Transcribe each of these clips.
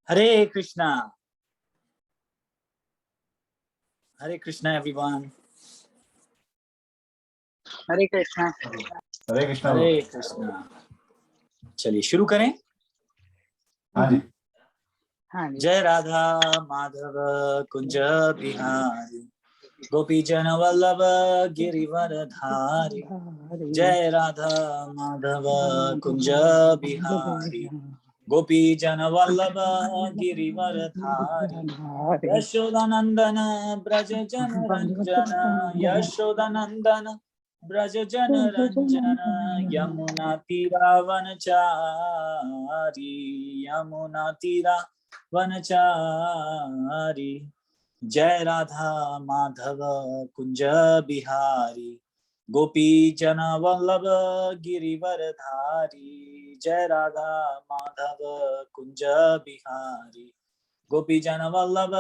हरे Krishna everyone. हरे कृष्णा। हरे कृष्णा। हरे कृष्णा। चलिए शुरू करें। हाँ जी। हाँ जी। जय राधा माधव कुंज बिहारी गोपी जन वल्लभ गिरिवर धारी। जय राधा माधव कुंज बिहारी गोपी जन वल्लभ गिरिवर धारी। यशोदानंदन ब्रज जन रंजन यशोदानंदन ब्रज जन रंजन यमुना तीरा वनचारी यमुना तीरा वनचारी। जय राधा माधव कुंज बिहारी गोपी जन वल्लभ गिरिवर धारी। जय राधा माधव कुंज बिहारी गोपी जन वल्लभ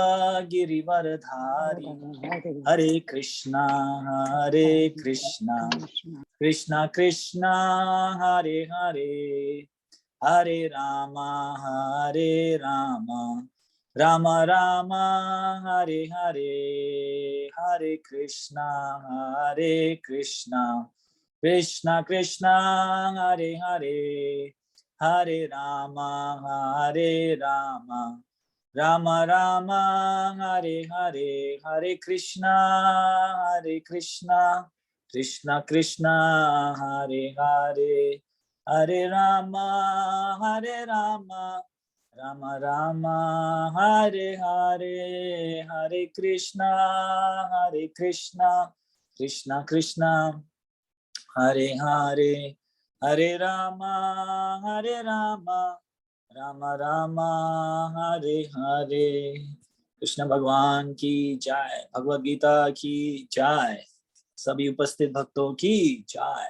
गिरिवर धारी। हरे कृष्णा कृष्णा कृष्णा हरे हरे हरे राम राम राम हरे हरे। हरे कृष्णा कृष्णा कृष्णा हरे हरे हरे राम राम राम हरे हरे। हरे कृष्णा कृष्णा कृष्णा हरे हरे हरे राम राम राम हरे हरे। हरे कृष्णा कृष्णा कृष्णा हरे हरे हरे राम राम राम हरे हरे। कृष्ण भगवान की जय। भगवद गीता की जय। सभी उपस्थित भक्तों की जय।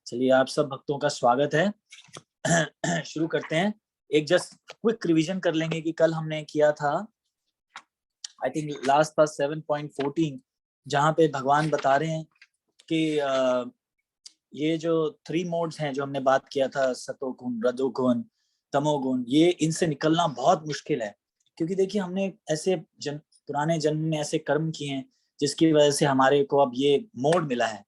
चलिए आप सब भक्तों का स्वागत है। शुरू करते हैं। एक जस्ट क्विक रिवीजन कर लेंगे कि कल हमने किया था आई थिंक लास्ट था 7.14 जहां पे भगवान बता रहे हैं कि ये जो 3 मोड्स हैं जो हमने बात किया था, सतोगुण, रजोगुण, तमोगुण, ये इनसे निकलना बहुत मुश्किल है। क्योंकि देखिए हमने ऐसे पुराने जन्म में ऐसे कर्म किए हैं जिसकी वजह से हमारे को अब ये मोड मिला है,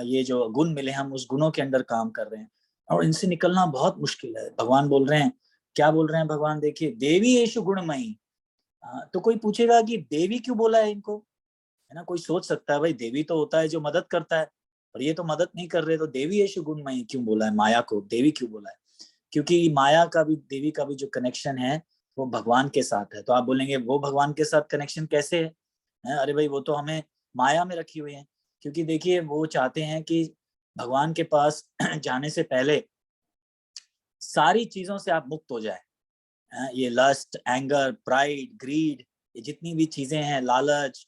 ये जो गुण मिले, हम उस गुणों के अंदर काम कर रहे हैं और इनसे निकलना बहुत मुश्किल है। भगवान बोल रहे हैं, क्या बोल रहे हैं भगवान? देखिए, देवी येषु गुणमयी। तो कोई पूछेगा कि देवी क्यों बोला है इनको, है ना? कोई सोच सकता है भाई देवी तो होता है जो मदद करता है, और ये तो मदद नहीं कर रहे, तो देवी येषु गुणमयी क्यों बोला है? माया को देवी क्यों बोला है? क्योंकि माया का भी, देवी का भी जो कनेक्शन है वो भगवान के साथ है। तो आप बोलेंगे वो भगवान के साथ कनेक्शन कैसे है? अरे भाई वो तो हमें माया में रखी हुई है। क्योंकि देखिए वो चाहते हैं कि भगवान के पास जाने से पहले सारी चीजों से आप मुक्त हो जाए। ये लस्ट, एंगर, प्राइड, ग्रीड, ये जितनी भी चीजें हैं, लालच,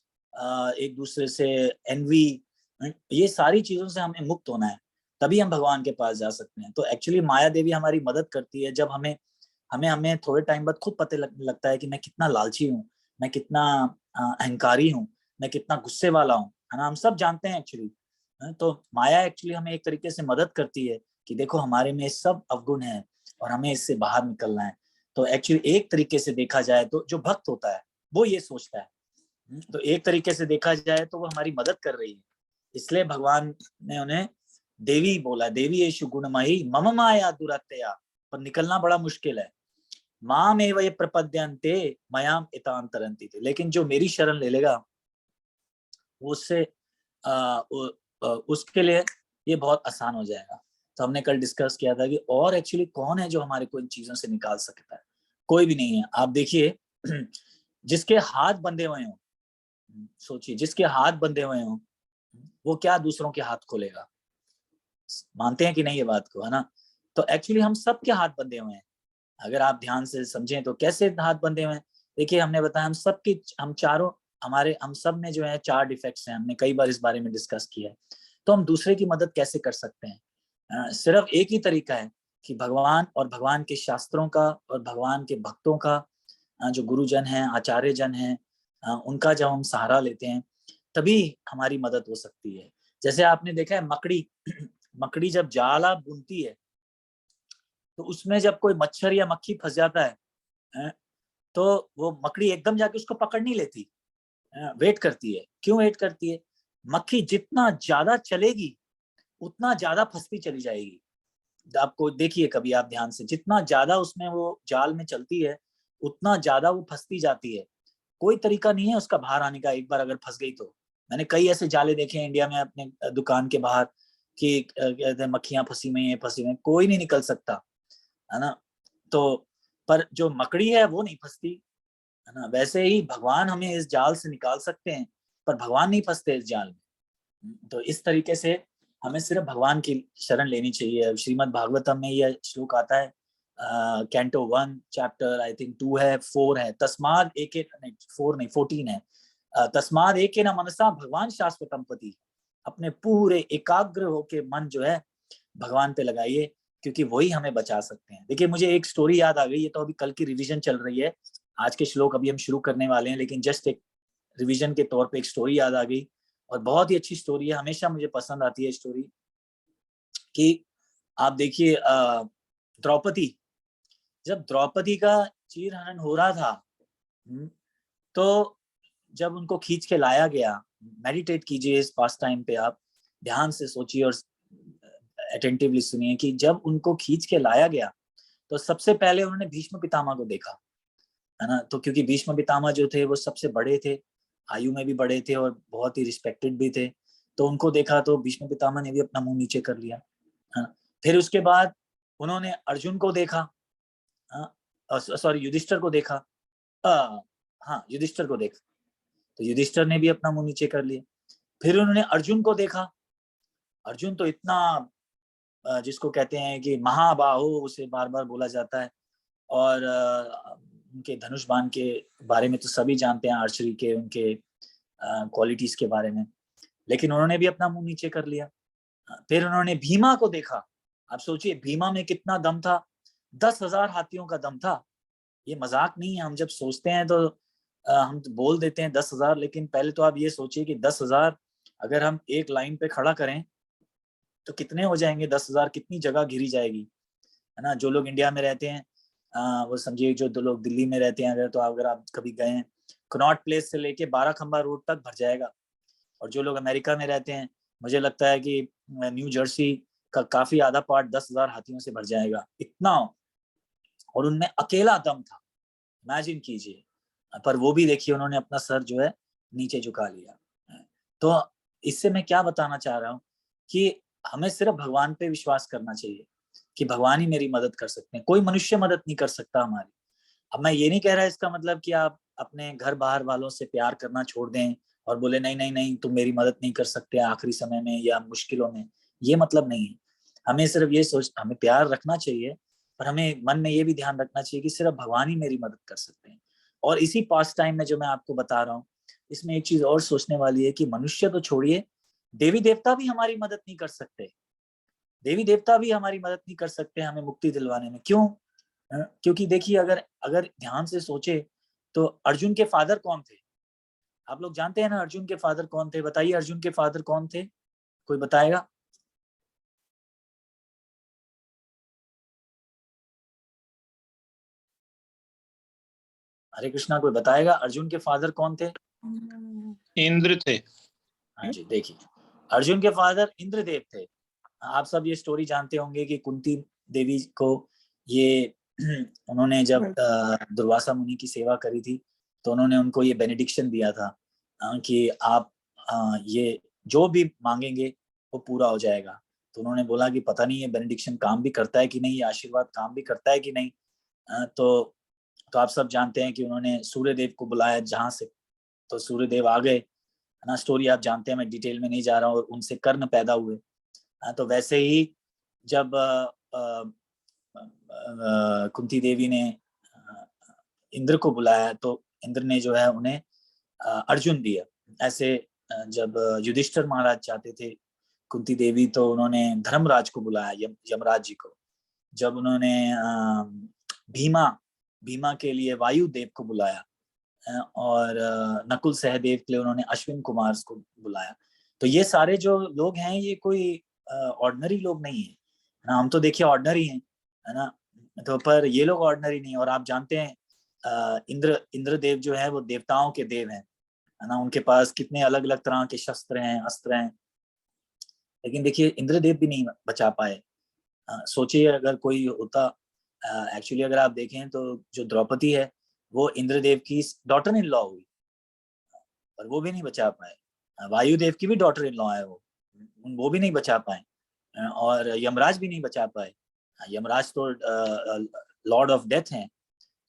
एक दूसरे से एनवी, ये सारी चीजों से हमें मुक्त होना है, तभी हम भगवान के पास जा सकते हैं। तो एक्चुअली माया देवी हमारी मदद करती है जब हमें हमें हमें थोड़े टाइम बाद खुद पता लगता है कि मैं कितना लालची हूँ, मैं कितना अहंकारी हूँ, मैं कितना गुस्से वाला हूँ, है ना? हम सब जानते हैं एक्चुअली। तो माया एक्चुअली हमें एक तरीके से मदद करती है कि देखो हमारे में सब अवगुण है और हमें इससे बाहर निकलना है। तो एक्चुअली एक तरीके से देखा जाए तो जो भक्त होता है वो ये सोचता है। तो एक तरीके से देखा जाए तो वो हमारी मदद कर रही है, इसलिए भगवान ने उन्हें देवी बोला। देवी येषु गुणमयी मम माया दुरत्यया। पर निकलना बड़ा मुश्किल है। माम एव ये प्रपद्यन्ते मयाम इतां तरन्ति। लेकिन जो मेरी शरण ले लेगा उससे उसके लिए ये बहुत आसान हो जाएगा। तो हमने कल डिस्कस किया था कि और एक्चुअली कौन है जो हमारे को इन चीजों से निकाल सकता है? कोई भी नहीं है। आप देखिए, जिसके हाथ बंधे हुए हों, सोचिए जिसके हाथ बंधे हुए हों वो क्या दूसरों के हाथ खोलेगा? मानते हैं कि नहीं ये बात को, है ना? तो एक्चुअली हम सबके हाथ बंधे हुए हैं। अगर आप ध्यान से समझें तो कैसे हाथ बंधे हुए हैं? देखिए हमने बताया हम चारों, हम सब में जो है 4 डिफेक्ट्स हैं। हमने कई बार इस बारे में डिस्कस किया है। तो हम दूसरे की मदद कैसे कर सकते हैं? सिर्फ एक ही तरीका है कि भगवान और भगवान के शास्त्रों का और भगवान के भक्तों का, जो गुरुजन हैं, आचार्य जन हैं, उनका जब हम सहारा लेते हैं तभी हमारी मदद हो सकती है। जैसे आपने देखा है मकड़ी मकड़ी जब जाला बुनती है तो उसमें जब कोई मच्छर या मक्खी फंस जाता है तो वो मकड़ी एकदम जाके उसको पकड़ नहीं लेती, वेट करती है। क्यों वेट करती है? मक्खी जितना ज्यादा चलेगी उतना ज्यादा फंसती चली जाएगी। आपको देखिए कभी आप ध्यान से, जितना ज्यादा उसमें वो जाल में चलती है उतना ज्यादा वो फंसती जाती है। कोई तरीका नहीं है उसका बाहर आने का, एक बार अगर फंस गई तो। मैंने कई ऐसे जाले देखे हैं इंडिया में अपने दुकान के बाहर कि कहते हैं मक्खियां फंसी हुई हैं, फंसी हुई हैं, कोई नहीं निकल सकता, है ना। तो पर जो मकड़ी है वो नहीं फंसती, है ना। वैसे ही भगवान हमें इस जाल से निकाल सकते हैं पर भगवान नहीं फंसते इस जाल में। तो इस तरीके से हमें सिर्फ भगवान की शरण लेनी चाहिए। श्रीमद् भागवतम में यह श्लोक आता है, कैंटो 1 चैप्टर आई थिंक 2 है, 4 है, तस्माद एके नहीं 4 नहीं 14 है, तस्माद एके न मनसा भगवान शाश्वतम पति। अपने पूरे एकाग्र होके मन जो है भगवान पे लगाइए, क्योंकि वही हमें बचा सकते हैं। देखिए मुझे एक स्टोरी याद आ गई, ये तो अभी कल की रिवीजन चल रही है, आज के श्लोक अभी हम शुरू करने वाले हैं, लेकिन जस्ट एक रिवीजन के तौर पे एक स्टोरी याद आ गई और बहुत ही अच्छी स्टोरी है, हमेशा मुझे पसंद आती है स्टोरी। कि आप देखिए द्रौपदी, जब द्रौपदी का चीर हनन हो रहा था, तो जब उनको खींच के लाया गया, मेडिटेट कीजिए इस पास टाइम पे, आप ध्यान से सोचिए और अटेंटिवली सुनिए कि जब उनको खींच के लाया गया तो सबसे पहले उन्होंने भीष्म पितामह को देखा, है ना। तो क्योंकि भीष्म पितामह जो थे वो सबसे बड़े थे, आयु में भी बड़े थे और बहुत ही रिस्पेक्टेड भी थे, तो उनको देखा तो भीष्म पितामह ने भी अपना मुंह नीचे कर लिया, है ना। फिर उसके बाद उन्होंने अर्जुन को देखा, सॉरी युधिष्ठिर को देखा, हाँ युधिष्ठिर को देखा, तो युधिष्ठिर ने भी अपना मुंह नीचे कर लिया। फिर उन्होंने अर्जुन को देखा, अर्जुन तो इतना जिसको कहते हैं कि महाबाहु उसे बार बार बोला जाता है, और उनके धनुष बाण के बारे में तो सभी जानते हैं, आर्चरी के उनके क्वालिटीज के बारे में, लेकिन उन्होंने भी अपना मुंह नीचे कर लिया। फिर उन्होंने भीमा को देखा, आप सोचिए भीमा में कितना दम था, 10,000 हाथियों का दम था। ये मजाक नहीं है, हम जब सोचते हैं तो हम तो बोल देते हैं 10,000, लेकिन पहले तो आप ये सोचिए कि 10,000 अगर हम एक लाइन पे खड़ा करें तो कितने हो जाएंगे, 10,000 कितनी जगह घिरी जाएगी, है ना। जो लोग इंडिया में रहते हैं वो समझिए, जो दो लोग दिल्ली में रहते हैं अगर, तो अगर आप कभी गए हैं, कनॉट प्लेस से लेके 12 खंबा रोड तक भर जाएगा। और जो लोग अमेरिका में रहते हैं, मुझे लगता है कि न्यू जर्सी का काफी आधा पार्ट 10,000 हाथियों से भर जाएगा, इतना। और उनमें अकेला दम था, इमेजिन कीजिए। पर वो भी देखिए उन्होंने अपना सर जो है नीचे झुका लिया। तो इससे मैं क्या बताना चाह रहा हूँ कि हमें सिर्फ भगवान पे विश्वास करना चाहिए कि भगवान ही मेरी मदद कर सकते हैं, कोई मनुष्य मदद नहीं कर सकता हमारी। अब मैं ये नहीं कह रहा इसका मतलब कि आप अपने घर बाहर वालों से प्यार करना छोड़ दें और बोले नहीं नहीं नहीं तुम मेरी मदद नहीं कर सकते आखिरी समय में या मुश्किलों में, ये मतलब नहीं है। हमें सिर्फ ये सोच, हमें प्यार रखना चाहिए, पर हमें मन में ये भी ध्यान रखना चाहिए कि सिर्फ भगवान ही मेरी मदद कर सकते हैं। और इसी पास टाइम में जो मैं आपको बता रहा हूँ, इसमें एक चीज और सोचने वाली है कि मनुष्य तो छोड़िए, देवी देवता भी हमारी मदद नहीं कर सकते, देवी देवता भी हमारी मदद नहीं कर सकते हमें मुक्ति दिलवाने में। क्यों? क्योंकि देखिए अगर अगर ध्यान से सोचे तो अर्जुन के फादर कौन थे? आप लोग जानते हैं ना अर्जुन के फादर कौन थे? बताइए अर्जुन के फादर कौन थे, कोई बताएगा? हरे कृष्णा, कोई बताएगा अर्जुन के फादर कौन थे? इंद्र थे। हाँ जी, देखिए अर्जुन के फादर इंद्रदेव थे। आप सब ये स्टोरी जानते होंगे कि कुंती देवी को ये उन्होंने जब दुर्वासा मुनि की सेवा करी थी तो उन्होंने उनको ये बेनेडिक्शन दिया था कि आप ये जो भी मांगेंगे वो पूरा हो जाएगा। तो उन्होंने बोला कि पता नहीं ये बेनेडिक्शन काम भी करता है कि नहीं, ये आशीर्वाद काम भी करता है कि नहीं। तो आप सब जानते हैं कि उन्होंने सूर्यदेव को बुलाया जहां से, तो सूर्यदेव आ गए, है ना। स्टोरी आप जानते हैं, मैं डिटेल में नहीं जा रहा हूँ। और उनसे कर्ण पैदा हुए। तो वैसे ही जब कुंती देवी ने इंद्र को बुलाया तो इंद्र ने जो है उन्हें अर्जुन दिया। ऐसे जब युधिष्ठिर महाराज चाहते थे कुंती देवी, तो उन्होंने धर्मराज को बुलाया, यमराज जी को। जब उन्होंने भीमा के लिए वायुदेव को बुलाया, और नकुल सहदेव के लिए उन्होंने अश्विन कुमार को बुलाया। तो ये सारे जो लोग हैं ये कोई ऑर्डिनरी लोग नहीं है ना। हम तो देखिए ऑर्डिनरी हैं, है ना। तो पर ये लोग ऑर्डिनरी नहीं। और आप जानते हैं इंद्रदेव जो है वो देवताओं के देव हैं, है ना। उनके पास कितने अलग अलग तरह के शस्त्र हैं, अस्त्र हैं। लेकिन देखिए इंद्रदेव भी नहीं बचा पाए। सोचिए अगर कोई होता, एक्चुअली अगर आप देखें तो जो द्रौपदी है वो इंद्रदेव की डॉटर इन लॉ हुई, पर वो भी नहीं बचा पाए। वायुदेव की भी डॉटर इन लॉ है वो भी नहीं बचा पाए। और यमराज भी नहीं बचा पाए। यमराज तो लॉर्ड ऑफ डेथ हैं,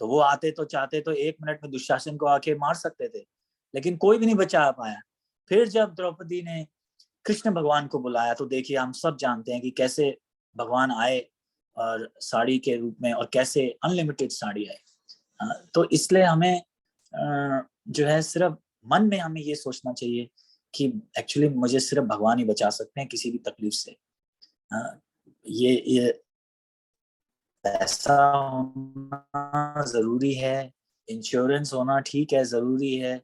तो वो आते तो चाहते तो 1 मिनट में दुशासन को आके मार सकते थे, लेकिन कोई भी नहीं बचा पाया। फिर जब द्रौपदी ने कृष्ण भगवान को बुलाया तो देखिए हम सब जानते हैं कि कैसे भगवान आए और साड़ी के रूप में, और कैसे अनलिमिटेड साड़ी आई। तो इसलिए हमें जो है सिर्फ मन में हमें ये सोचना चाहिए कि एक्चुअली मुझे सिर्फ भगवान ही बचा सकते हैं किसी भी तकलीफ से। ये पैसा होना जरूरी है, इंश्योरेंस होना ठीक है, जरूरी है,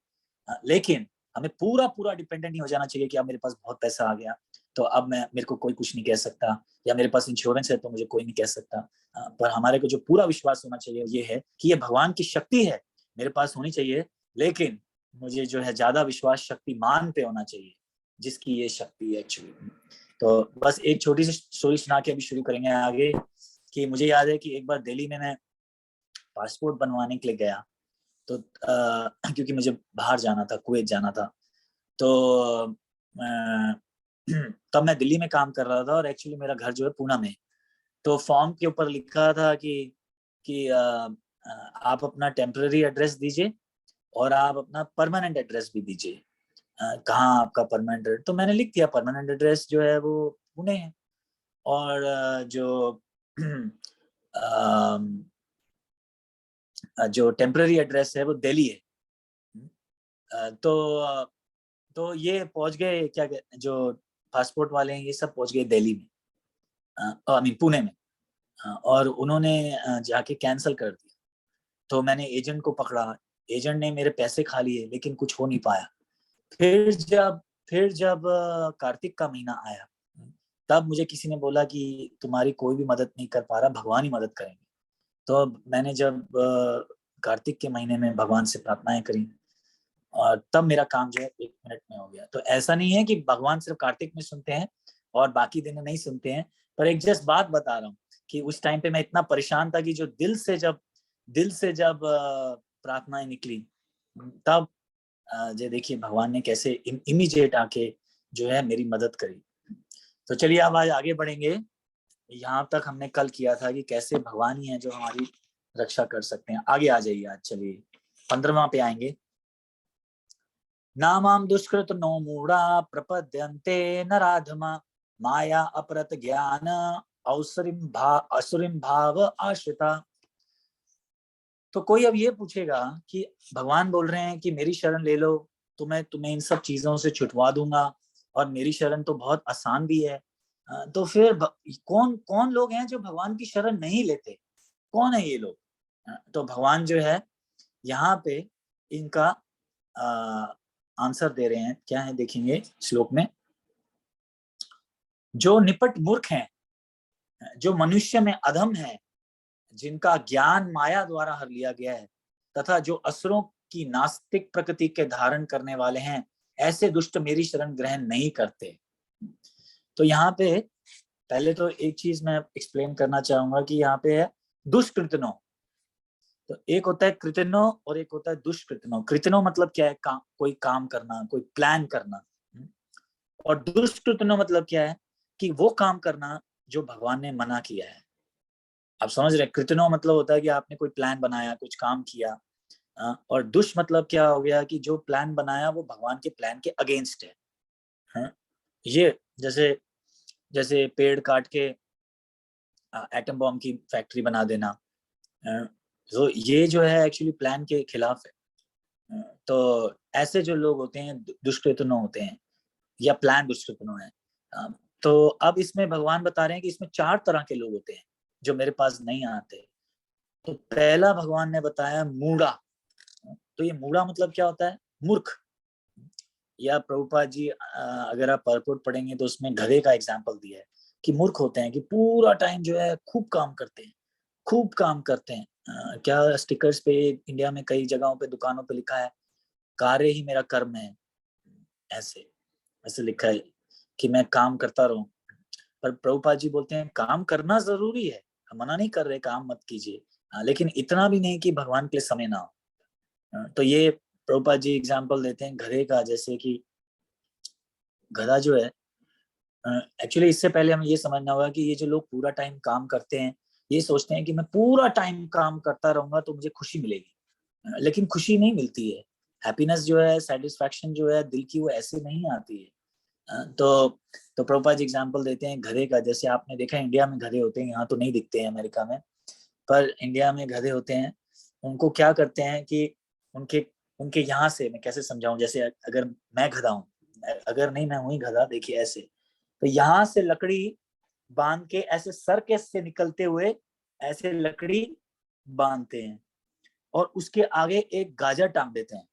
लेकिन हमें पूरा पूरा डिपेंडेंट नहीं हो जाना चाहिए कि अब मेरे पास बहुत पैसा आ गया तो अब मेरे को कोई कुछ नहीं कह सकता, या मेरे पास इंश्योरेंस है तो मुझे कोई नहीं कह सकता। पर हमारे को जो पूरा विश्वास होना चाहिए ये है कि ये भगवान की शक्ति है, मेरे पास होनी चाहिए, लेकिन मुझे जो है ज्यादा विश्वास शक्तिमान पे होना चाहिए जिसकी ये शक्ति है एक्चुअली। तो बस एक छोटी सी स्टोरी सुना के अभी शुरू करेंगे आगे। कि मुझे याद है कि एक बार दिल्ली में मैं पासपोर्ट बनवाने के लिए गया, तो क्योंकि मुझे बाहर जाना था, कुवैत जाना था। तो तब मैं दिल्ली में काम कर रहा था और एक्चुअली मेरा घर जो है पूना में। तो फॉर्म के ऊपर लिखा था कि आप अपना टेम्पररी एड्रेस दीजिए और आप अपना परमानेंट एड्रेस भी दीजिए। कहाँ आपका परमानेंट एड्रेस, तो मैंने लिख दिया परमानेंट एड्रेस जो है वो पुणे है, और जो टेम्पररी एड्रेस है वो दिल्ली है। तो ये पहुंच गए, क्या जो पासपोर्ट वाले हैं ये सब पहुंच गए दिल्ली में, आई मीन पुणे में। और उन्होंने जाके कैंसिल कर दिया। तो मैंने एजेंट को पकड़ा, एजेंट ने मेरे पैसे खा लिए, लेकिन कुछ हो नहीं पाया। फिर जब कार्तिक का महीना आया तब मुझे किसी ने बोला कि तुम्हारी कोई भी मदद नहीं कर पा रहा, भगवान ही मदद करेंगे। तो मैंने जब कार्तिक के महीने में भगवान से प्रार्थनाएं करी और तब मेरा काम जो है 1 मिनट में हो गया। तो ऐसा नहीं है कि भगवान सिर्फ कार्तिक में सुनते हैं और बाकी दिन नहीं सुनते हैं, पर एक जस्ट बात बता रहा हूँ कि उस टाइम पे मैं इतना परेशान था कि जो दिल से जब प्रार्थनाएं निकली तब जो देखिए भगवान ने कैसे इमीडिएट आके जो है मेरी मदद करी। तो चलिए अब आज आगे बढ़ेंगे। यहाँ तक हमने कल किया था कि कैसे भगवान ही है जो हमारी रक्षा कर सकते हैं। आगे आ जाइए, आज चलिए 15वां पे आएंगे। नामाम दुष्कृत नो मूढ़ा प्रपद्यन्ते नराधमा माया अपरत ज्ञान असुरिम भाव आश्रिता। तो कोई अब ये पूछेगा कि भगवान बोल रहे हैं कि मेरी शरण ले लो तो मैं तुम्हें इन सब चीजों से छुटवा दूंगा, और मेरी शरण तो बहुत आसान भी है। तो फिर कौन कौन लोग हैं जो भगवान की शरण नहीं लेते, कौन है ये लोग? तो भगवान जो है यहाँ पे इनका आंसर दे रहे हैं। क्या है देखेंगे श्लोक में। जो निपट मूर्ख हैं, जो मनुष्य में अधम है, जिनका ज्ञान माया द्वारा हर लिया गया है, तथा जो असुरों की नास्तिक प्रकृति के धारण करने वाले हैं, ऐसे दुष्ट मेरी शरण ग्रहण नहीं करते। तो यहाँ पे पहले तो एक चीज मैं एक्सप्लेन करना चाहूंगा कि यहाँ पे है दुष्कृतनो। तो एक होता है कृतनो और एक होता है दुष्कृतनो। कृतनो मतलब क्या है? कोई काम करना, कोई प्लान करना। और दुष्कृतनो मतलब क्या है? कि वो काम करना जो भगवान ने मना किया है। आप समझ रहे? कृतनो मतलब होता है कि आपने कोई प्लान बनाया, कुछ काम किया। और दुष् मतलब क्या हो गया कि जो प्लान बनाया वो भगवान के प्लान के अगेंस्ट है। ये जैसे जैसे पेड़ काट के एटम बॉम्ब की फैक्ट्री बना देना, तो ये जो है एक्चुअली प्लान के खिलाफ है। तो ऐसे जो लोग होते हैं दुष्कृतनो होते हैं, या प्लान दुष्कृतनो है। तो अब इसमें भगवान बता रहे हैं कि इसमें 4 तरह के लोग होते हैं जो मेरे पास नहीं आते। तो पहला भगवान ने बताया मूढ़ा। तो ये मूढ़ा मतलब क्या होता है? मूर्ख। या प्रभुपाद जी अगर आप परपोर्ट पढ़ेंगे तो उसमें गधे का एग्जाम्पल दिया है कि मूर्ख होते हैं कि पूरा टाइम जो है खूब काम करते हैं, खूब काम करते हैं। क्या स्टिकर्स पे इंडिया में कई जगहों पे दुकानों पे लिखा है, कार्य ही मेरा कर्म है, ऐसे ऐसे लिखा है कि मैं काम करता रहूं। पर प्रभुपाद जी बोलते हैं काम करना जरूरी है, हम मना नहीं कर रहे काम मत कीजिए, लेकिन इतना भी नहीं कि भगवान के लिए समय ना हो। तो ये प्रभुपाद जी एग्जाम्पल देते हैं गधे का, जैसे कि गधा जो है, एक्चुअली इससे पहले हमें ये समझना होगा कि ये जो लोग पूरा टाइम काम करते हैं, ये सोचते हैं कि मैं पूरा टाइम काम करता रहूंगा तो मुझे खुशी मिलेगी, लेकिन खुशी नहीं मिलती है। हैप्पीनेस जो है, सेटिस्फैक्शन जो है दिल की, वो ऐसे नहीं आती है। तो प्रभुपाद जी एग्जाम्पल देते हैं गधे का। जैसे आपने देखा इंडिया में गधे होते हैं, यहाँ तो नहीं दिखते हैं अमेरिका में, पर इंडिया में गधे होते हैं। उनको क्या करते हैं कि उनके उनके यहाँ से, मैं कैसे समझाऊं, जैसे अगर मैं गधा हूँ, अगर नहीं मैं हूँ ही गधा, देखिए ऐसे, तो यहाँ से लकड़ी बांध के ऐसे सर के से निकलते हुए ऐसे लकड़ी बांधते हैं और उसके आगे एक गाजर टांग देते हैं।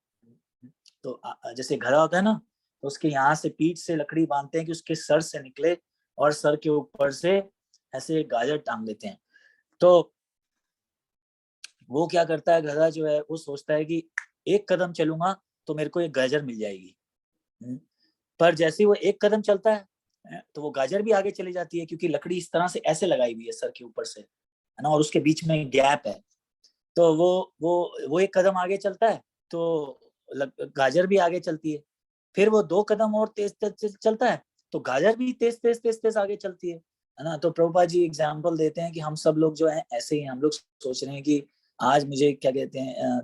तो जैसे गधा होता है ना, तो उसके यहाँ से पीठ से लकड़ी बांधते हैं कि उसके सर से निकले, और सर के ऊपर से ऐसे गाजर टांग देते हैं। तो वो क्या करता है, गधा जो है वो सोचता है कि एक कदम चलूंगा तो मेरे को एक गाजर मिल जाएगी। पर जैसे ही वो एक कदम चलता है तो वो गाजर भी आगे चली जाती है, क्योंकि लकड़ी इस तरह से ऐसे लगाई हुई है सर के ऊपर से, है ना, और उसके बीच में गैप है। तो वो एक कदम आगे चलता है तो गाजर भी आगे चलती है। फिर वो दो कदम और तेज तेज चलता है तो गाजर भी तेज तेज तेज तेज आगे चलती है ना। तो प्रभुपाद जी एग्जाम्पल देते हैं कि हम सब लोग जो है ऐसे ही, हम लोग सोच रहे हैं कि आज मुझे क्या कहते हैं,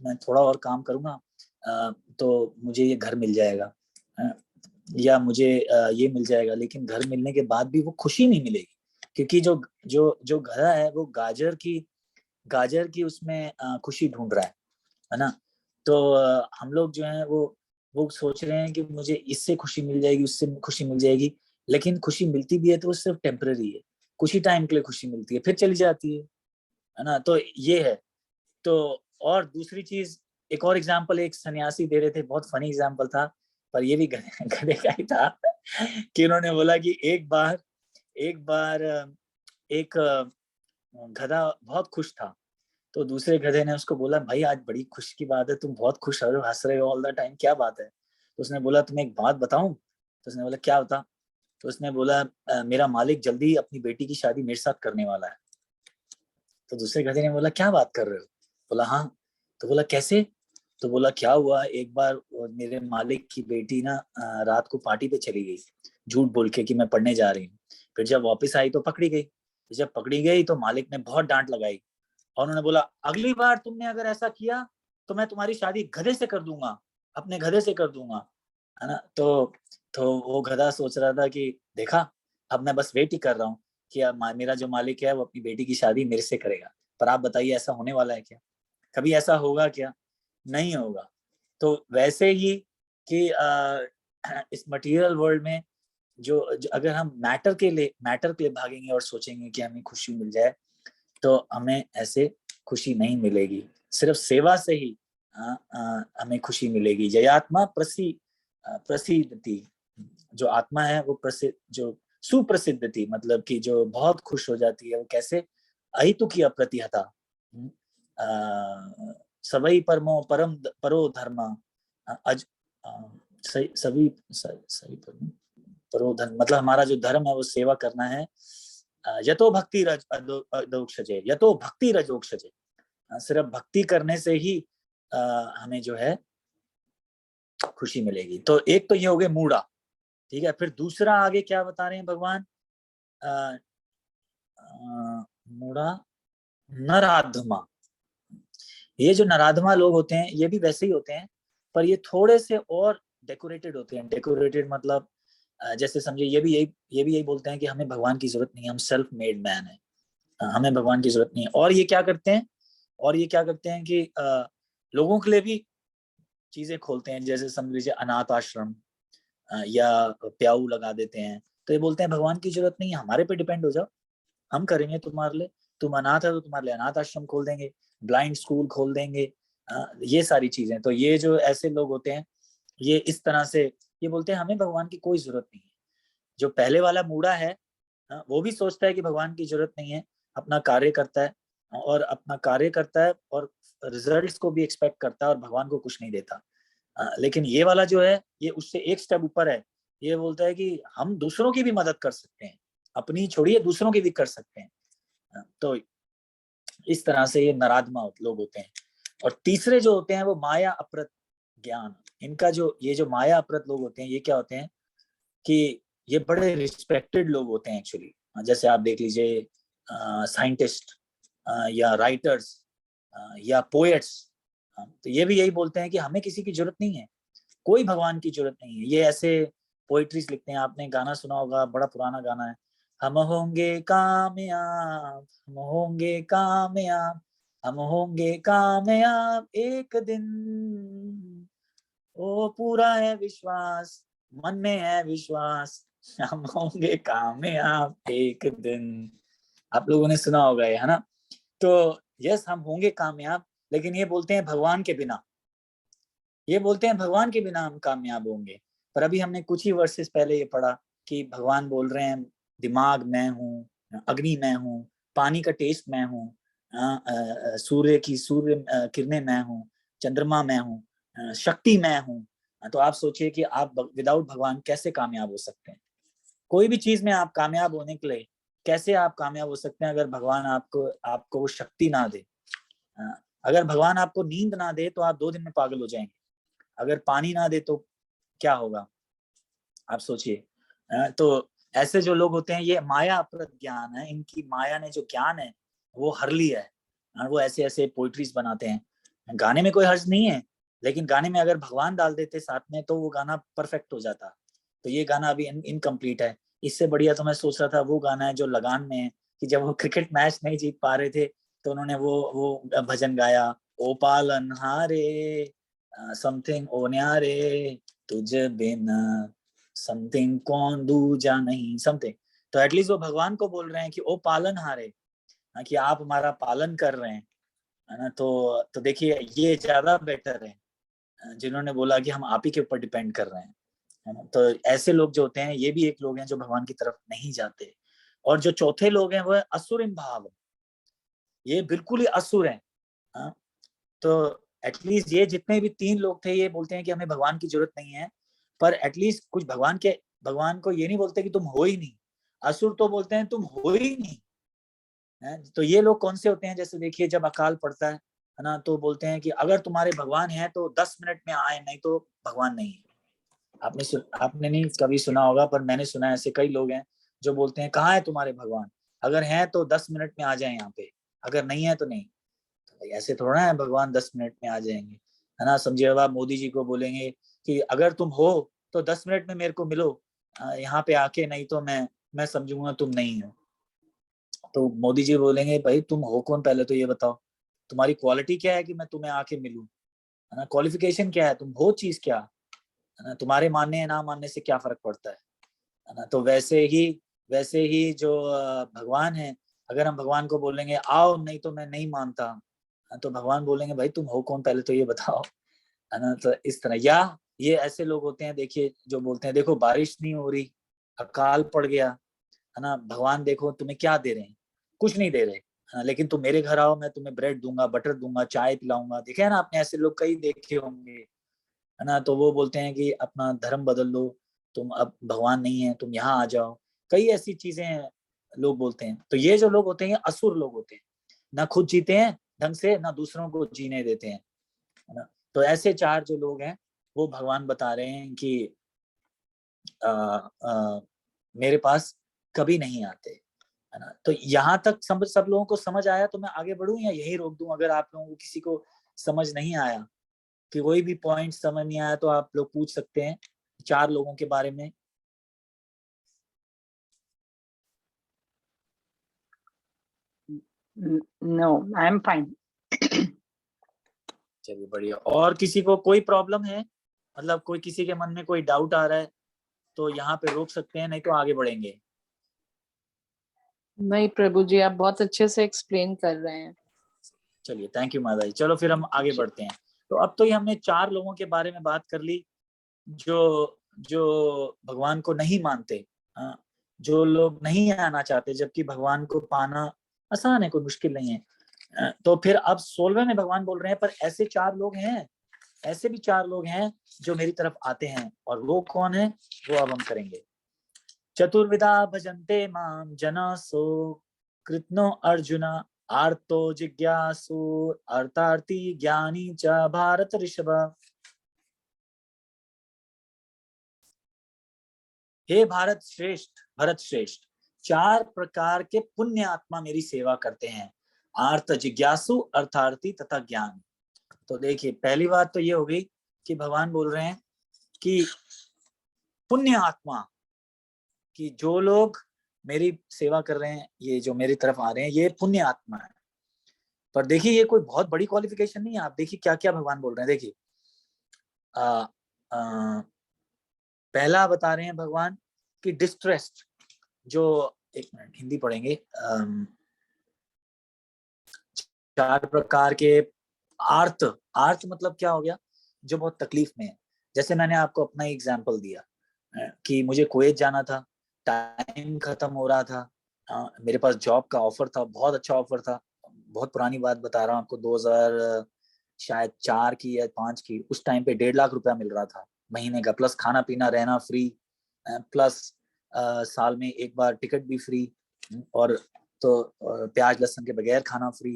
मैं थोड़ा और काम करूंगा तो मुझे ये घर मिल जाएगा, या मुझे ये मिल जाएगा, लेकिन घर मिलने के बाद भी वो खुशी नहीं मिलेगी, क्योंकि जो जो जो गधा है वो गाजर की उसमें खुशी ढूंढ रहा है ना। तो हम लोग जो है वो सोच रहे हैं कि मुझे इससे खुशी मिल जाएगी, उससे खुशी मिल जाएगी, लेकिन खुशी मिलती भी है तो वो सिर्फ टेम्पररी है, कुछ ही टाइम के लिए खुशी मिलती है, फिर चली जाती है ना। तो ये है। तो और दूसरी चीज, एक और एग्जांपल एक सन्यासी दे रहे थे, बहुत फनी एग्जांपल था, पर ये भी गधे का ही था कि उन्होंने बोला कि एक बार एक गधा बहुत खुश था। तो दूसरे गधे ने उसको बोला, भाई आज बड़ी खुश की बात है, तुम बहुत खुश हो, हंस रहे हो ऑल द टाइम, क्या बात है? तो उसने बोला, तुम्हें एक बात बताऊं? तो उसने बोला, क्या बता? तो उसने बोला, मेरा मालिक जल्दी अपनी बेटी की शादी मेरे साथ करने वाला है। तो दूसरे गधे ने बोला, क्या बात कर रहे हो? बोला, हाँ। तो बोला, कैसे? तो बोला, क्या हुआ, एक बार मेरे मालिक की बेटी ना रात को पार्टी पे चली गई, झूठ बोल के कि मैं पढ़ने जा रही हूँ। फिर जब वापस आई तो पकड़ी गई। जब पकड़ी गई तो मालिक ने बहुत डांट लगाई, और उन्होंने बोला, अगली बार तुमने अगर ऐसा किया तो मैं तुम्हारी शादी गधे से कर दूंगा, अपने गधे से कर दूंगा, है ना। तो वो गधा सोच रहा था कि देखा, अब मैं बस वेट ही कर रहा हूँ कि अब मेरा जो मालिक है वो अपनी बेटी की शादी मेरे से करेगा। पर आप बताइए, ऐसा होने वाला है क्या? कभी ऐसा होगा क्या? नहीं होगा। तो वैसे ही कि इस मटेरियल वर्ल्ड में जो अगर हम मैटर के लिए भागेंगे और सोचेंगे कि हमें खुशी मिल जाए, तो हमें ऐसे खुशी नहीं मिलेगी। सिर्फ सेवा से ही हमें खुशी मिलेगी। जयात्मा प्रसिद्ध थी, जो आत्मा है वो प्रसिद्ध, जो सुप्रसिद्ध थी, मतलब कि जो बहुत खुश हो जाती है, वो कैसे? अहितुकी अप्रतिहता, सवई परमो परम परो धर्म, अज सभी सभी परो धर्म, मतलब हमारा जो धर्म है वो सेवा करना है। यतो भक्ति रज अदोक्षजे, यतो भक्ति रजोक्षजे, सिर्फ भक्ति करने से ही हमें जो है खुशी मिलेगी। तो एक तो ये हो गए मूढ़ा, ठीक है। फिर दूसरा आगे क्या बता रहे हैं भगवान? मूढ़ा नराधमा। ये जो नराधमा लोग होते हैं ये भी वैसे ही होते हैं, पर ये थोड़े से और डेकोरेटेड होते हैं। डेकोरेटेड मतलब जैसे समझिए, ये भी यही बोलते हैं कि हमें भगवान की जरूरत नहीं है, हम सेल्फ मेड मैन है, हमें भगवान की जरूरत नहीं है। और ये क्या करते हैं, कि लोगों के लिए भी चीजें खोलते हैं, जैसे समझ लीजिए अनाथ आश्रम, या प्याऊ लगा देते हैं। तो ये बोलते हैं भगवान की जरूरत नहीं है, हमारे पे डिपेंड हो जाओ, हम करेंगे तुम्हारे लिए। तुम अनाथ है तो तुम्हारे लिए अनाथ आश्रम खोल देंगे, ब्लाइंड स्कूल खोल देंगे, ये सारी चीजें। तो ये जो ऐसे लोग होते हैं, ये इस तरह से ये बोलते हैं हमें भगवान की कोई जरूरत नहीं है। जो पहले वाला मूढ़ा है, वो भी सोचता है कि भगवान की जरूरत नहीं है, अपना कार्य करता है, और अपना कार्य करता है और रिजल्ट्स को भी एक्सपेक्ट करता है और भगवान को कुछ नहीं देता। लेकिन ये वाला जो है ये उससे एक स्टेप ऊपर है। ये बोलता है कि हम दूसरों की भी मदद कर सकते हैं, अपनी छोड़िए दूसरों की भी कर सकते हैं। तो इस तरह से ये नराधमा लोग होते हैं। और तीसरे जो होते हैं वो माया अपरत ज्ञान। इनका जो ये जो माया अपरत लोग होते हैं ये क्या होते हैं कि ये बड़े रिस्पेक्टेड लोग होते हैं एक्चुअली। जैसे आप देख लीजिए साइंटिस्ट या राइटर्स या पोएट्स, तो ये भी यही बोलते हैं कि हमें किसी की जरूरत नहीं है, कोई भगवान की जरूरत नहीं है। ये ऐसे पोएट्रीज लिखते हैं, आपने गाना सुना होगा, बड़ा पुराना गाना है, हम होंगे कामयाब, हम होंगे कामयाब, हम होंगे कामयाब एक दिन, ओ पूरा है विश्वास, मन में है विश्वास, हम होंगे कामयाब एक दिन। आप लोगों ने सुना होगा ये, है ना? तो यस, हम होंगे कामयाब, लेकिन ये बोलते हैं भगवान के बिना, ये बोलते हैं भगवान के बिना हम कामयाब होंगे। पर अभी हमने कुछ ही वर्सेस पहले ये पढ़ा कि भगवान बोल रहे हैं दिमाग मैं हूँ, अग्नि मैं हूँ, पानी का टेस्ट मैं हूँ, सूर्य किरणें मैं हूँ, चंद्रमा मैं हूँ, शक्ति मैं हूँ। तो आप सोचिए कि आप विदाउट भगवान कैसे कामयाब हो सकते हैं? कोई भी चीज में आप कामयाब होने के लिए कैसे आप कामयाब हो सकते हैं अगर भगवान आपको वो शक्ति ना दे? अगर भगवान आपको नींद ना दे तो आप 2 दिन में पागल हो जाएंगे। अगर पानी ना दे तो क्या होगा, आप सोचिए। तो ऐसे जो लोग होते हैं ये माया अपरत ज्ञान है, इनकी माया ने जो ज्ञान है वो हर लिया है। वो ऐसे ऐसे पोइट्रीज बनाते हैं। गाने में कोई हर्ज नहीं है, लेकिन गाने में अगर भगवान डाल देते साथ में तो वो गाना परफेक्ट हो जाता। तो ये गाना अभी इनकम्प्लीट है। इससे बढ़िया तो मैं सोच रहा था वो गाना है जो लगान में है, कि जब वो क्रिकेट मैच नहीं जीत पा रहे थे तो उन्होंने वो भजन गाया, ओ पालन हारे समथिंग ओ न्यारे तुझ बिन समथिंग कौन दूजा नहीं समथिंग। तो एटलीस्ट वो भगवान को बोल रहे हैं कि ओ पालन हारे, कि आप हमारा पालन कर रहे हैं, है ना? तो देखिए ये ज्यादा बेटर है जिन्होंने बोला कि हम आप ही के ऊपर डिपेंड कर रहे हैं, है ना? तो ऐसे लोग जो होते हैं ये भी एक लोग हैं जो भगवान की तरफ नहीं जाते। और जो चौथे लोग हैं वो है असुर भाव, ये बिल्कुल ही असुर है। हाँ? तो एटलीस्ट ये जितने भी 3 लोग थे ये बोलते हैं कि हमें भगवान की जरूरत नहीं है, पर एटलीस्ट कुछ भगवान को ये नहीं बोलते कि तुम हो ही नहीं। असुर तो बोलते हैं तुम हो ही नहीं है। तो ये लोग कौन से होते हैं? जैसे देखिए जब अकाल पड़ता है ना, तो बोलते हैं कि अगर तुम्हारे भगवान है तो 10 मिनट में आए, नहीं तो भगवान नहीं है। आपने नहीं कभी सुना होगा, पर मैंने सुना है ऐसे कई लोग हैं जो बोलते हैं कहाँ है तुम्हारे भगवान, अगर हैं तो 10 मिनट में आ जाए यहाँ पे, अगर नहीं है तो नहीं। ऐसे थोड़ा है भगवान 10 मिनट में आ जाएंगे, है ना? समझिए अब आप मोदी जी को बोलेंगे कि अगर तुम हो तो 10 मिनट में मेरे को मिलो यहाँ पे आके, नहीं तो मैं समझूंगा तुम नहीं हो। तो मोदी जी बोलेंगे भाई तुम हो कौन, पहले तो ये बताओ, तुम्हारी क्वालिटी क्या है कि मैं तुम्हें आके मिलूं, है ना? क्वालिफिकेशन क्या है, तुम हो चीज क्या, है ना? तुम्हारे मानने या ना मानने से क्या फर्क पड़ता है ना? तो वैसे ही जो भगवान है, अगर हम भगवान को बोलेंगे आओ, नहीं तो मैं नहीं मानता, तो भगवान बोलेंगे भाई तुम हो कौन, पहले तो ये बताओ, है ना? तो इस तरह। या ये ऐसे लोग होते हैं देखिए जो बोलते हैं देखो बारिश नहीं हो रही, अकाल पड़ गया, है ना? भगवान देखो तुम्हें क्या दे रहे हैं, कुछ नहीं दे रहे, है ना? लेकिन तुम मेरे घर आओ, मैं तुम्हें ब्रेड दूंगा, बटर दूंगा, चाय पिलाऊंगा। देखे है ना आपने, ऐसे लोग कई देखे होंगे, है ना? तो वो बोलते हैं कि अपना धर्म बदल लो, तुम अब भगवान नहीं है, तुम यहाँ आ जाओ। कई ऐसी चीजें लोग बोलते हैं। तो ये जो लोग होते हैं असुर लोग होते हैं, ना खुद जीते हैं ढंग से, ना दूसरों को जीने देते हैं, है ना? तो ऐसे 4 जो लोग हैं वो भगवान बता रहे हैं कि आ, आ, मेरे पास कभी नहीं आते, है ना? तो यहाँ तक सब लोगों को समझ आया तो मैं आगे बढ़ूं या यही रोक दूं? अगर आप लोगों को किसी को समझ नहीं आया, कि कोई भी पॉइंट समझ नहीं आया, तो आप लोग पूछ सकते हैं 4 लोगों के बारे में। No, I am fine. चलिए बढ़िया। और किसी को कोई प्रॉब्लम है, मतलब कोई किसी के मन में कोई डाउट आ रहा है तो यहाँ पे रोक सकते हैं, नहीं तो आगे बढ़ेंगे। नहीं प्रभु जी, आप बहुत अच्छे से एक्सप्लेन कर रहे हैं। चलिए थैंक यू माता जी। चलो फिर हम आगे बढ़ते हैं। तो अब तो ये हमने 4 लोगों के बारे में बात कर ली जो जो भगवान को नहीं मानते, जो लोग नहीं आना चाहते, जबकि भगवान को पाना आसान है, कोई मुश्किल नहीं है। तो फिर अब 16वें में भगवान बोल रहे हैं पर ऐसे 4 लोग हैं, ऐसे भी 4 लोग हैं जो मेरी तरफ आते हैं, और वो कौन है वो अब हम करेंगे। चतुर्विधा भजन्ते माम जना सो कृत्नो अर्जुन आर्तो जिज्ञासु अर्थार्थी ज्ञानी च भारत ऋषभ। हे भारत श्रेष्ठ, भरत श्रेष्ठ, 4 प्रकार के पुण्य आत्मा मेरी सेवा करते हैं, आर्त जिज्ञासु अर्थार्थी तथा ज्ञान। तो देखिए पहली बात तो ये हो गई कि भगवान बोल रहे हैं कि पुण्य आत्मा, कि जो लोग मेरी सेवा कर रहे हैं, ये जो मेरी तरफ आ रहे हैं, ये पुण्य आत्मा है। पर देखिए ये कोई बहुत बड़ी क्वालिफिकेशन नहीं है। आप देखिए क्या क्या भगवान बोल रहे हैं। देखिए पहला बता रहे हैं भगवान कि डिस्ट्रेस्ड, जो, एक मिनट हिंदी पढ़ेंगे, 4 प्रकार के आर्त, आर्त मतलब क्या हो गया, जो बहुत तकलीफ में है। जैसे मैंने आपको अपना एग्जांपल दिया कि मुझे कुवैत जाना था, टाइम खत्म हो रहा था, मेरे पास जॉब का ऑफर था, बहुत अच्छा ऑफर था, बहुत पुरानी बात बता रहा हूँ आपको, 2000 शायद 4 की या 5 की, उस टाइम पे 1.5 लाख रुपया मिल रहा था महीने का, प्लस खाना पीना रहना फ्री, प्लस साल में एक बार टिकट भी फ्री, और तो प्याज लहसुन के बगैर खाना फ्री,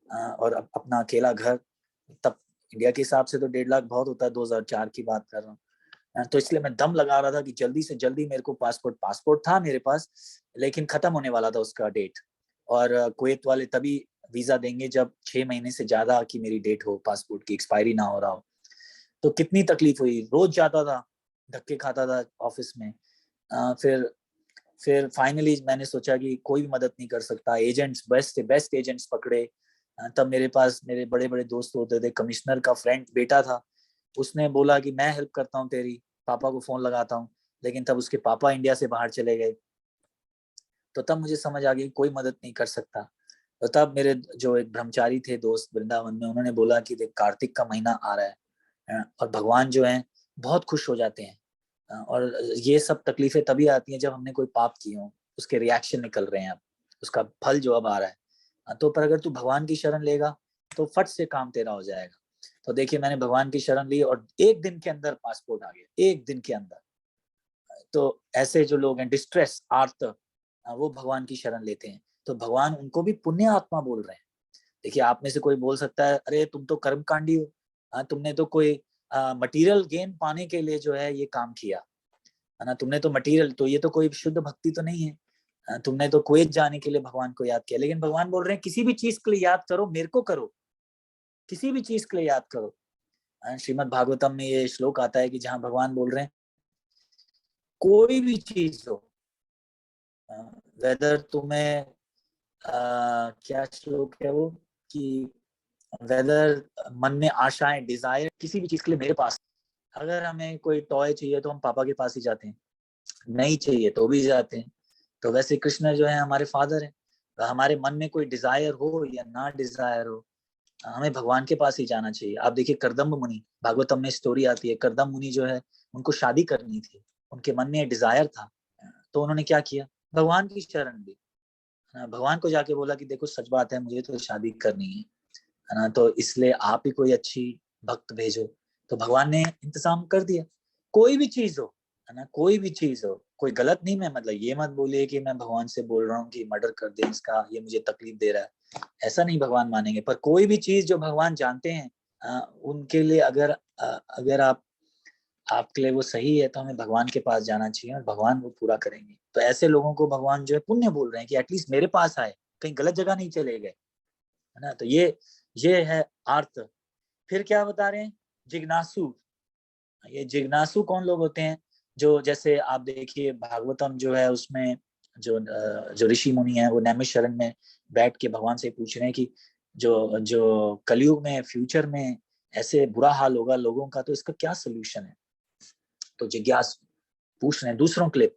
और अपना अकेला घर। तब इंडिया के हिसाब से तो 1.5 लाख बहुत होता है, 2004 की बात कर रहा हूँ। तो इसलिए मैं दम लगा रहा था कि जल्दी से जल्दी मेरे को पासपोर्ट था मेरे पास, लेकिन खत्म होने वाला था उसका डेट, और कुवैत वाले तभी वीजा देंगे जब 6 महीने से ज्यादा की मेरी डेट हो, पासपोर्ट की एक्सपायरी ना हो रहा हो। तो कितनी तकलीफ हुई, रोज जाता था, धक्के खाता था ऑफिस में। फिर फाइनली मैंने सोचा कि कोई भी मदद नहीं कर सकता, एजेंट्स बेस्ट एजेंट्स पकड़े। तब मेरे पास मेरे बड़े बड़े दोस्त होते थे, कमिश्नर का फ्रेंड बेटा था, उसने बोला कि मैं हेल्प करता हूँ तेरी, पापा को फोन लगाता हूँ, लेकिन तब उसके पापा इंडिया से बाहर चले गए। तो तब मुझे समझ आ गई कोई मदद नहीं कर सकता। तो तब मेरे जो एक ब्रह्मचारी थे दोस्त वृंदावन में, उन्होंने बोला कि देख कार्तिक का महीना आ रहा है, और भगवान जो है बहुत खुश हो जाते हैं, और ये सब तकलीफें तभी आती हैं जब हमने कोई पाप किए हो, उसके रिएक्शन निकल रहे हैं अब, उसका फल जो अब आ रहा है। तो पर अगर तू भगवान की शरण लेगा तो फट से काम तेरा हो जाएगा। तो देखिए मैंने भगवान की शरण ली और 1 दिन के अंदर पासपोर्ट आ गया, 1 दिन के अंदर। तो ऐसे जो लोग हैं डिस्ट्रेस आर्त, वो भगवान की शरण लेते हैं, तो भगवान उनको भी पुण्य आत्मा बोल रहे हैं। देखिए आप में से कोई बोल सकता है अरे तुम तो कर्मकांडी हो, तुमने तो कोई मटेरियल गेन पाने के लिए जो है ये काम किया है ना, तुमने तो मटेरियल, तो ये तो कोई शुद्ध भक्ति तो नहीं है, तुमने तो कुवैत जाने के लिए भगवान को याद किया। लेकिन भगवान बोल रहे हैं किसी भी चीज के लिए याद करो, मेरे को करो, किसी भी चीज के लिए याद करो। श्रीमद् भागवतम में ये श्लोक आता है कि जहां भगवान बोल रहे हैं कोई भी चीज हो, वेदर तुम्हें क्या श्लोक है वो, कि वेदर मन में आशाएं डिजायर, किसी भी चीज के लिए मेरे पास, अगर हमें कोई टॉय चाहिए तो हम पापा के पास ही जाते हैं, नहीं चाहिए तो भी जाते हैं। तो वैसे कृष्ण जो है हमारे फादर है, हमारे मन में कोई डिजायर हो या ना डिजायर हो, हमें भगवान के पास ही जाना चाहिए। आप देखिए करदम्ब मुनि, भागवतम में स्टोरी आती है, करदम्ब मुनि जो है उनको शादी करनी थी, उनके मन में डिजायर था, तो उन्होंने क्या किया, भगवान की शरण ली, भगवान को जाके बोला कि देखो सच बात है मुझे तो शादी करनी है ना, तो इसलिए आप ही कोई अच्छी भक्त भेजो। तो भगवान ने इंतजाम कर दिया। कोई भी चीज हो, है ना, कोई भी चीज हो, कोई गलत नहीं, मैं मतलब ये मत बोलिए कि मैं भगवान से बोल रहा हूँ कि मर्डर कर दे इसका, ये मुझे तकलीफ दे रहा है, ऐसा नहीं भगवान मानेंगे। पर कोई भी चीज जो भगवान जानते हैं उनके लिए अगर आपके लिए वो सही है तो हमें भगवान के पास जाना चाहिए और भगवान वो पूरा करेंगे। तो ऐसे लोगों को भगवान जो है पुण्य बोल रहे हैं कि एटलीस्ट मेरे पास आए, कहीं गलत जगह नहीं चले गए, है ना। तो ये है आर्त। फिर क्या बता रहे हैं, जिज्ञासु। ये जिज्ञासु कौन लोग होते हैं, जो जैसे आप देखिए भागवतम जो है उसमें जो ऋषि मुनि है वो नैमिषारण्य में बैठ के भगवान से पूछ रहे हैं कि जो जो कलयुग में फ्यूचर में ऐसे बुरा हाल होगा लोगों का, तो इसका क्या सोल्यूशन है। तो जिज्ञासु पूछ रहे हैं, दूसरों के लिए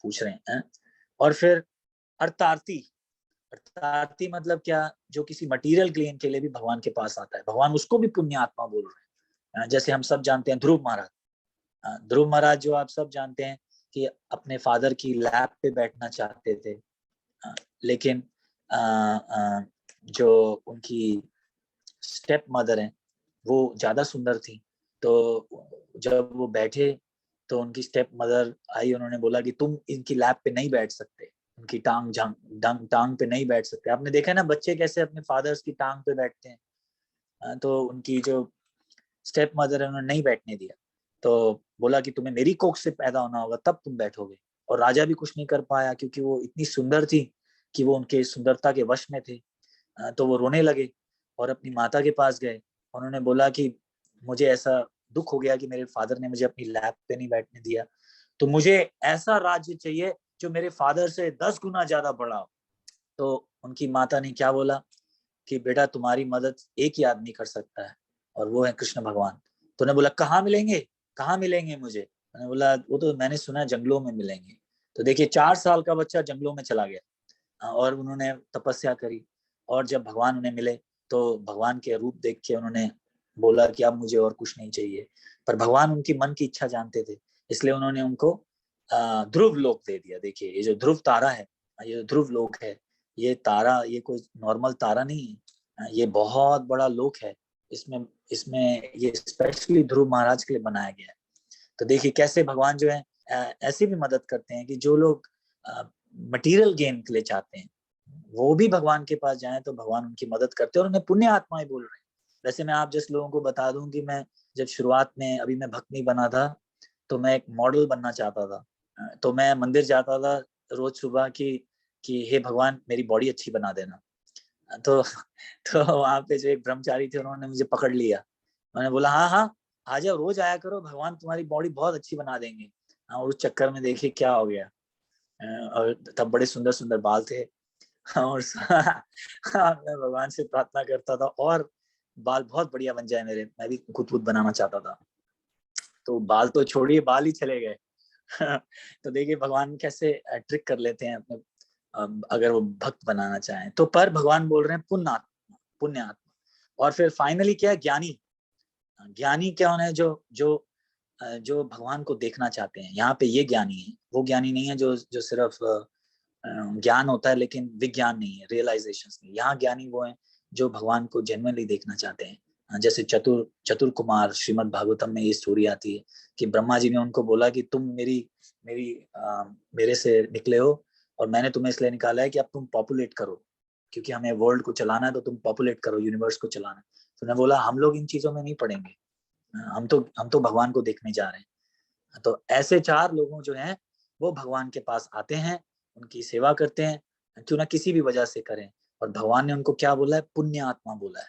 पूछ रहे हैं। और फिर अर्थार्थी, अर्थार्थी मतलब क्या, जो किसी मटेरियल गेन के लिए भी भगवान के पास आता है, भगवान उसको भी पुण्य आत्मा बोल रहे हैं। जैसे हम सब जानते हैं ध्रुव महाराज, ध्रुव महाराज जो आप सब जानते हैं कि अपने फादर की लैप पे बैठना चाहते थे, लेकिन जो उनकी स्टेप मदर है वो ज्यादा सुंदर थी। तो जब वो बैठे तो उनकी स्टेप मदर आई, उन्होंने बोला कि तुम इनकी लैप पे नहीं बैठ सकते, उनकी टांग पे नहीं बैठ सकते। आपने देखा ना बच्चे कैसे अपने फादर्स की टांग पे बैठते हैं। तो उनकी जो स्टेप मदर है उन्होंने नहीं बैठने दिया। तो बोला कि तुम्हें मेरी कोख से पैदा होना होगा तब तुम बैठोगे। और राजा भी कुछ नहीं कर पाया क्योंकि वो इतनी सुंदर थी कि वो उनके सुंदरता के वश में थे। तो वो रोने लगे और अपनी माता के पास गए। उन्होंने बोला कि मुझे ऐसा दुख हो गया कि मेरे फादर ने मुझे अपनी लैप पे नहीं बैठने दिया, तो मुझे ऐसा राज्य चाहिए जो मेरे फादर से 10 गुना ज्यादा बड़ा हो। तो उनकी माता ने क्या बोला कि बेटा तुम्हारी मदद एक ही आदमी कर सकता है और वो है कृष्ण भगवान। तो उन्होंने बोला कहाँ मिलेंगे, कहाँ मिलेंगे मुझे? मैंने बोला वो तो मैंने सुना जंगलों में मिलेंगे। तो देखिए 4 साल का बच्चा जंगलों में चला गया और उन्होंने तपस्या करी। और जब भगवान उन्हें मिले तो भगवान के रूप देख के उन्होंने बोला कि अब मुझे और कुछ नहीं चाहिए। पर भगवान उनकी मन की इच्छा जानते थे, इसलिए उन्होंने उनको ध्रुव लोक दे दिया। देखिए ये जो ध्रुव तारा है, ये जो ध्रुव लोक है, ये तारा ये कोई नॉर्मल तारा नहीं है, ये बहुत बड़ा लोक है। इसमें इसमें ये स्पेशली ध्रुव महाराज के लिए बनाया गया है। तो देखिए कैसे भगवान जो है ऐसी भी मदद करते हैं कि जो लोग मटेरियल गेन के लिए चाहते हैं वो भी भगवान के पास जाएं तो भगवान उनकी मदद करते हैं और उन्हें पुण्य आत्माएं बोल रहे हैं। वैसे मैं आप जैसे लोगों को बता दूं कि मैं जब शुरुआत में अभी मैं भक्त नहीं बना था तो मैं एक मॉडल बनना चाहता था। तो मैं मंदिर जाता था रोज सुबह कि हे भगवान मेरी बॉडी अच्छी बना देना। तो वहां पे जो एक ब्रह्मचारी थे उन्होंने मुझे पकड़ लिया। उन्होंने बोला हाँ हाँ आ जाओ, रोज आया करो, भगवान तुम्हारी बॉडी बहुत अच्छी बना देंगे। और उस चक्कर में देखिए क्या हो गया। और तब बड़े सुंदर सुंदर बाल थे और मैं भगवान से प्रार्थना करता था और बाल बहुत बढ़िया बन जाए मेरे, मैं भी खुद बनाना चाहता था। तो बाल तो छोड़िए, बाल ही चले गए। तो देखिए भगवान कैसे ट्रिक कर लेते हैं अपने अगर वो भक्त बनाना चाहें तो। पर भगवान बोल रहे हैं पुण्य आत्मा, पुण्य आत्मा। और फिर फाइनली क्या है, ज्ञानी। ज्ञानी क्या होना है? जो भगवान को देखना चाहते हैं। यहाँ पे ये ज्ञानी है, वो ज्ञानी नहीं है जो सिर्फ ज्ञान होता है लेकिन विज्ञान नहीं है, रियलाइजेशन नहीं। यहाँ ज्ञानी वो है जो भगवान को जेन्युइनली देखना चाहते हैं। जैसे चतुर कुमार, श्रीमद् भागवतम में ये स्टोरी आती है कि ब्रह्मा जी ने उनको बोला कि तुम मेरे से निकले हो और मैंने तुम्हें इसलिए निकाला है कि अब तुम पॉपुलेट करो, क्योंकि हमें वर्ल्ड को चलाना है तो तुम पॉपुलेट करो, यूनिवर्स को चलाना है। तो उन्होंने बोला हम लोग इन चीजों में नहीं पड़ेंगे, हम तो भगवान को देखने जा रहे हैं। तो ऐसे 4 लोगों जो हैं वो भगवान के पास आते हैं, उनकी सेवा करते हैं, क्यों ना किसी भी वजह से करें। और भगवान ने उनको क्या बोला है? पुण्य आत्मा बोला है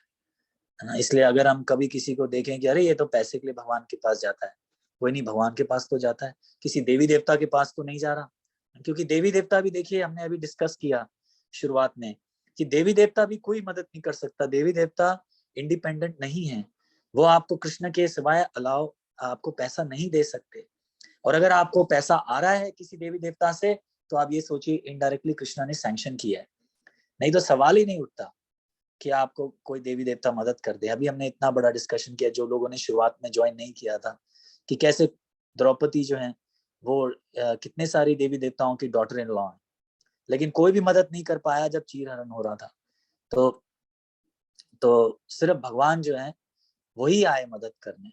ना। इसलिए अगर हम कभी किसी को देखें कि अरे ये तो पैसे के लिए भगवान के पास जाता है, कोई नहीं, भगवान के पास तो जाता है, किसी देवी देवता के पास तो नहीं जा रहा। क्योंकि देवी देवता भी देखिए, हमने अभी डिस्कस किया शुरुआत में कि देवी देवता भी कोई मदद नहीं कर सकता। देवी देवता इंडिपेंडेंट नहीं है, वो आपको कृष्ण के सिवाय अलाव आपको पैसा नहीं दे सकते। और अगर आपको पैसा आ रहा है किसी देवी देवता से तो आप ये सोचिए इनडायरेक्टली कृष्णा ने सैंक्शन किया है, नहीं तो सवाल ही नहीं उठता कि आपको कोई देवी देवता मदद कर दे। अभी हमने इतना बड़ा डिस्कशन किया, जो लोगों ने शुरुआत में ज्वाइन नहीं किया था, कि कैसे द्रौपदी जो है वो कितने सारी देवी देवताओं की डॉटर इन लॉ है, लेकिन कोई भी मदद नहीं कर पाया जब चीरहरण हो रहा था। तो सिर्फ भगवान जो है वही आए मदद करने।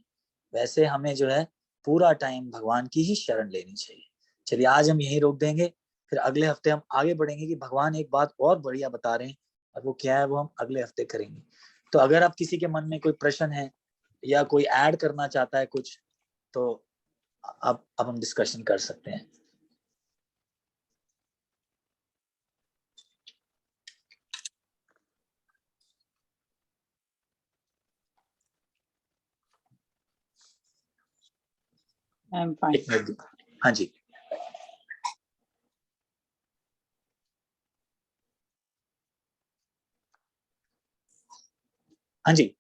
वैसे हमें जो है पूरा टाइम भगवान की ही शरण लेनी चाहिए। चलिए आज हम यहीं रोक देंगे, फिर अगले हफ्ते हम आगे बढ़ेंगे कि भगवान एक बात और बढ़िया बता रहे हैं और वो क्या है वो हम अगले हफ्ते करेंगे। तो अगर आप किसी के मन में कोई प्रश्न है या कोई ऐड करना चाहता है कुछ, तो अब हम डिस्कशन कर सकते हैं। I'm fine. हाँ जी, हाँ जी।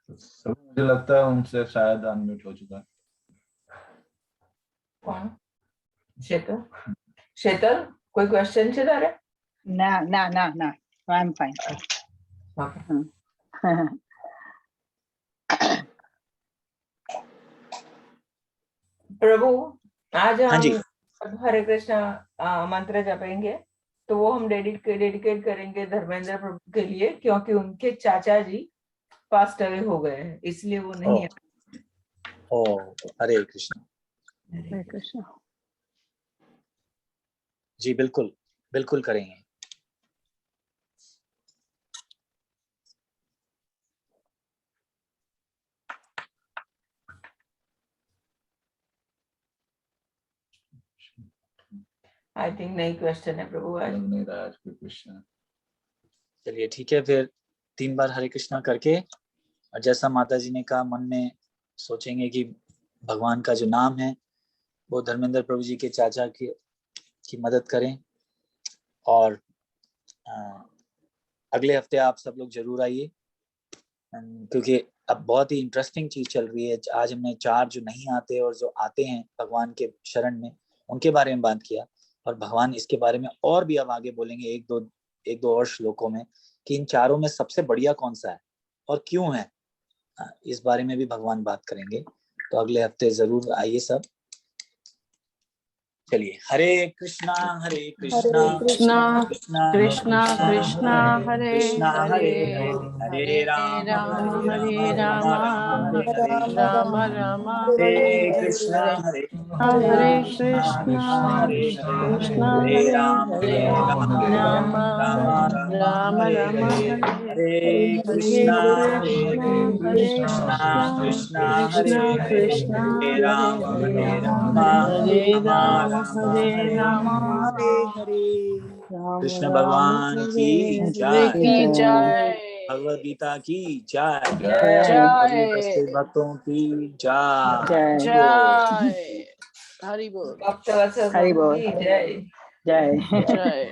मुझे लगता है उनसे शायद अनम्यूट हो चुका है। कौन? शीतल कोई क्वेश्चन છે તારે? No, I'm fine. प्रभु आज हाँ जी। हम अब हरे कृष्णा मंत्र जपेंगे, तो वो हम डेडिकेट करेंगे धर्मेंद्र प्रभु के लिए, क्योंकि उनके चाचा जी पास्ट अवे हो गए हैं, इसलिए वो नहीं ओ हरे कृष्ण। हरे कृष्ण। जी बिल्कुल बिल्कुल करेंगे। आई थिंक नई क्वेश्चन है प्रभु आज। नहीं रहा आज कोई क्वेश्चन। चलिए ठीक है, फिर 3 बार हरे कृष्णा करके, और जैसा माता जी ने कहा मन में सोचेंगे कि भगवान का जो नाम है वो धर्मेंद्र प्रभु जी के चाचा की मदद करें। और अगले हफ्ते आप सब लोग जरूर आइए, क्योंकि अब बहुत ही इंटरेस्टिंग चीज चल रही है। आज हमने 4 जो नहीं आते और जो आते हैं भगवान के शरण में, उनके बारे में बात किया, और भगवान इसके बारे में और भी अब आगे बोलेंगे एक दो और श्लोकों में कि इन चारों में सबसे बढ़िया कौन सा है और क्यों है। इस बारे में भी भगवान बात करेंगे, तो अगले हफ्ते जरूर आइए सब। चलिए, हरे कृष्णा कृष्णा कृष्णा कृष्णा हरे हरे हरे हरे राम राम हरे राम हरे राम राम हरे हरे कृष्णा हरे हरे कृष्णा हरे कृष्णा हरे हरे राम हरे राम राम राम हरे हरे हरे कृष्णा कृष्णा हरे कृष्णा कृष्णा कृष्णा हरे हरे राम हरे राम हरे राम हरे हरे राम राम कृष्ण राम भगवान हरे की हरे जय, की जय भगवद गीता की जय, सभी जय उपस्थित भक्तों की जय। जय जय हरि बोल भक्तवत्सल हरि प्रभु बोल। की जय। जय जय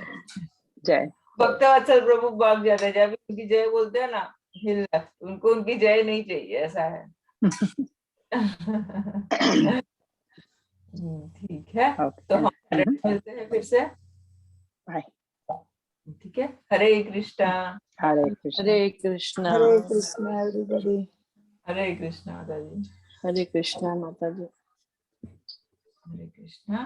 जय। भक्तवत्सल प्रभु भाग जाते हैं जब उनकी जय बोलते हैं ना, हिल उनको उनकी जय नहीं चाहिए, ऐसा है। ठीक है, तो हम मिलते हैं फिर से। बाय। ठीक है, हरे कृष्णा। हरे कृष्ण। हरे कृष्णा Hare Krishna, everybody. हरे कृष्णा माता जी। हरे कृष्णा माता जी। हरे कृष्णा।